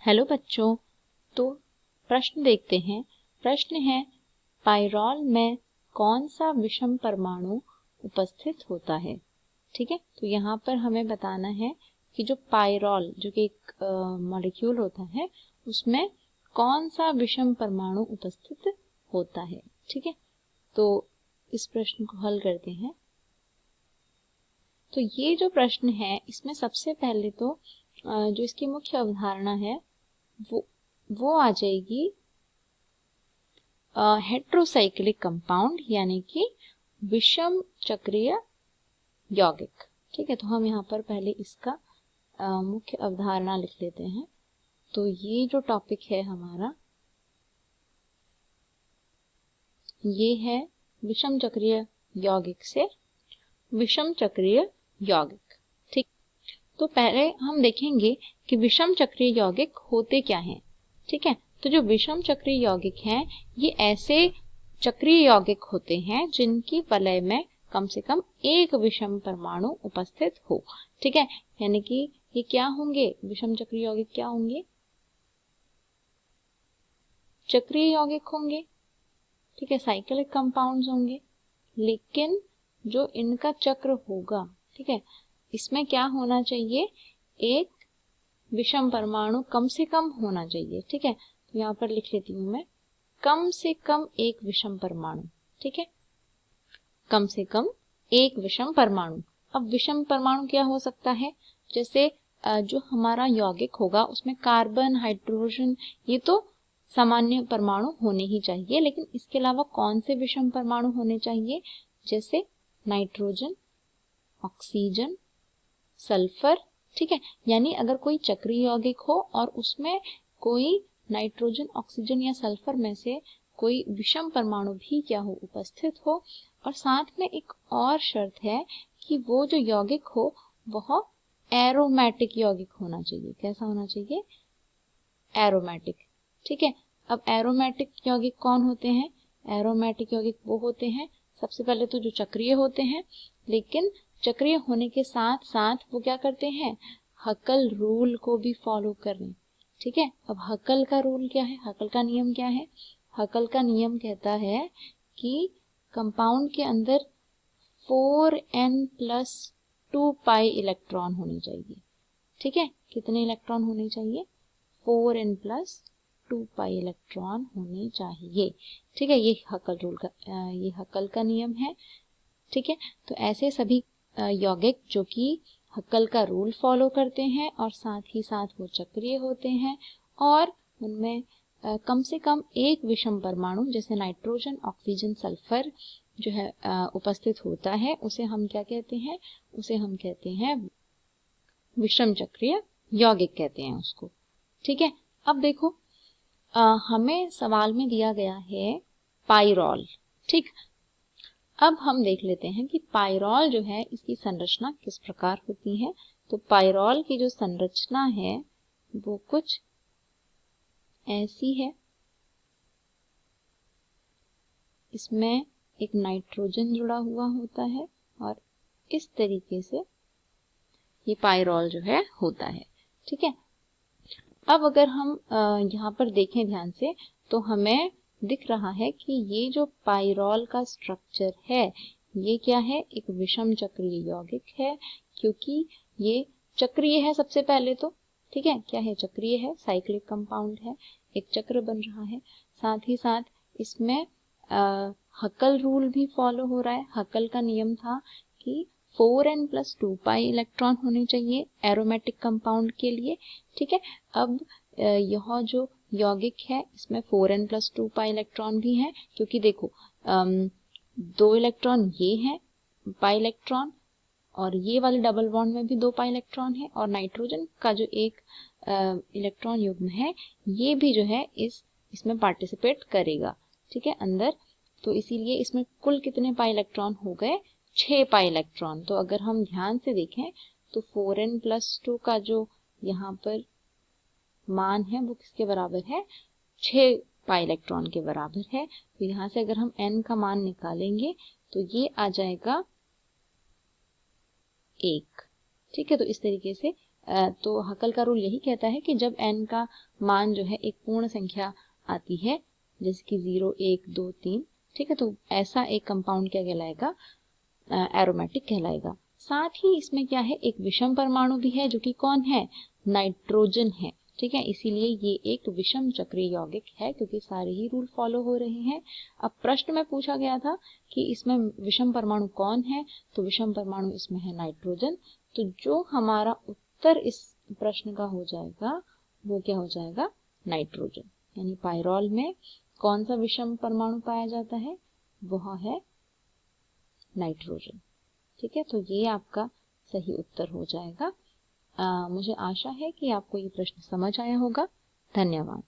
Hello बच्चों, तो प्रश्न देखते हैं। प्रश्न है, पाइरॉल में कौन सा विषम परमाणु उपस्थित होता है। ठीक है, तो यहाँ पर हमें बताना है कि जो पाइरॉल जो कि एक मॉलिक्यूल होता है उसमें कौन सा विषम परमाणु उपस्थित होता है। ठीक है, तो इस प्रश्न को हल करते हैं। तो ये जो प्रश्न है इसमें सबसे पहले तो जो इसकी मुख्य अवधारणा है वो आ जाएगी हेट्रोसाइक्लिक कंपाउंड, यानी कि विषम चक्रीय यौगिक। ठीक है, तो हम यहाँ पर पहले इसका मुख्य अवधारणा लिख लेते हैं। तो ये जो टॉपिक है हमारा, ये है विषम चक्रीय यौगिक से विषम चक्रीय यौगिक। ठीक, तो पहले हम देखेंगे कि विषम चक्रीय यौगिक होते क्या हैं। ठीक है, तो जो विषम चक्रीय यौगिक हैं ये ऐसे चक्रीय यौगिक होते हैं जिनकी वलय में कम से कम एक विषम परमाणु उपस्थित हो। ठीक है, यानी कि ये क्या होंगे, विषम चक्रीय यौगिक क्या होंगे, चक्रीय यौगिक होंगे। ठीक है, साइक्लिक कंपाउंड्स होंगे, लेकिन जो इनका चक्र होगा, ठीक है, इसमें क्या होना चाहिए, एक विषम परमाणु कम से कम होना चाहिए। ठीक है, तो यहाँ पर लिख लेती हूँ मैं, कम से कम एक विषम परमाणु। ठीक है, कम से कम एक विषम परमाणु। अब विषम परमाणु क्या हो सकता है, जैसे जो हमारा यौगिक होगा उसमें कार्बन, हाइड्रोजन, ये तो सामान्य परमाणु होने ही चाहिए, लेकिन इसके अलावा कौन से विषम परमाणु होने चाहिए, जैसे नाइट्रोजन, ऑक्सीजन, सल्फर। ठीक है, यानी अगर कोई चक्रीय यौगिक हो और उसमें कोई नाइट्रोजन, ऑक्सीजन या सल्फर में से कोई विषम परमाणु भी क्या हो, उपस्थित हो, और साथ में एक और शर्त है कि वो जो यौगिक हो वह एरोमेटिक यौगिक होना चाहिए। कैसा होना चाहिए, एरोमेटिक। ठीक है, अब एरोमेटिक यौगिक कौन होते हैं, एरोमेटिक यौगिक वो होते हैं सबसे पहले तो जो चक्रीय होते हैं, लेकिन चक्रीय होने के साथ साथ वो क्या करते हैं, हकल रूल को भी फॉलो कर रहे हैं। ठीक है, अब हकल का रूल क्या है, हकल का नियम क्या है, हकल का नियम कहता है कि कंपाउंड के अंदर 4n+2 पाई इलेक्ट्रॉन होने चाहिए। ठीक है, कितने इलेक्ट्रॉन होने चाहिए, 4n+2 पाई इलेक्ट्रॉन होने चाहिए। ठीक है, ये हकल रूल का ये हकल का नियम है। ठीक है, तो ऐसे सभी यौगिक जो कि हकल का रूल फॉलो करते हैं और साथ ही साथ वो चक्रीय होते हैं और उनमें कम से कम एक विषम परमाणु जैसे नाइट्रोजन, ऑक्सीजन, सल्फर जो है उपस्थित होता है, उसे हम क्या कहते हैं, उसे हम कहते हैं विषम चक्रीय यौगिक कहते हैं उसको। ठीक है, अब देखो हमें सवाल में दिया गया है पाइरॉल। ठीक, अब हम देख लेते हैं कि पाइरॉल जो है इसकी संरचना किस प्रकार होती है। तो पाइरॉल की जो संरचना है वो कुछ ऐसी है। इसमें एक नाइट्रोजन जुड़ा हुआ होता है और इस तरीके से ये पाइरॉल जो है होता है। ठीक है, अब अगर हम यहाँ पर देखें ध्यान से तो हमें दिख रहा है कि ये जो पाइरॉल का स्ट्रक्चर है ये क्या है, एक विषम चक्रीय यौगिक है, क्योंकि ये चक्रीय है सबसे पहले तो। ठीक है, क्या है, चक्रीय है, साइक्लिक कंपाउंड है, एक चक्र बन रहा है, साथ ही साथ इसमें हकल रूल भी फॉलो हो रहा है। हकल का नियम था कि 4n+2 पाई इलेक्ट्रॉन होने चाहिए एरोमेटिक कंपाउंड के लिए। ठीक है, अब यह जो यौगिक है इसमें 4n+2 पाई इलेक्ट्रॉन भी है, क्योंकि देखो 2 इलेक्ट्रॉन ये हैं पाई इलेक्ट्रॉन, और ये वाले डबल बॉन्ड में भी 2 पाई इलेक्ट्रॉन है, और नाइट्रोजन का जो एक इलेक्ट्रॉन युग्म है ये भी जो है इसमें पार्टिसिपेट करेगा। ठीक है, अंदर, तो इसीलिए इसमें कुल कितने पाई इलेक्ट्रॉन हो गए, 6 पाई इलेक्ट्रॉन। तो अगर हम ध्यान से देखें तो 4n+2 का जो यहाँ पर मान है वो किसके बराबर है, 6 पाई इलेक्ट्रॉन के बराबर है। तो यहाँ से अगर हम n का मान निकालेंगे तो ये आ जाएगा 1। ठीक है, तो इस तरीके से तो हकल का रूल यही कहता है कि जब n का मान जो है एक पूर्ण संख्या आती है, जैसे कि 0, 1, 2, 3, ठीक है, तो ऐसा एक कंपाउंड क्या कहलाएगा, एरोमेटिक कहलाएगा। साथ ही इसमें क्या है, एक विषम परमाणु भी है जो कि कौन है, नाइट्रोजन है, ठीक है, इसीलिए ये एक विषम चक्रीय यौगिक है, क्योंकि सारे ही रूल फॉलो हो रहे हैं। अब प्रश्न में पूछा गया था कि इसमें विषम परमाणु कौन है, तो विषम परमाणु इसमें है नाइट्रोजन। तो जो हमारा उत्तर इस प्रश्न का हो जाएगा वो क्या हो जाएगा, नाइट्रोजन। यानी पायरोल में कौन सा विषम परमाणु पाया जाता है, वह है नाइट्रोजन। ठीक है, तो ये आपका सही उत्तर हो जाएगा। मुझे आशा है कि आपको ये प्रश्न समझ आया होगा। धन्यवाद।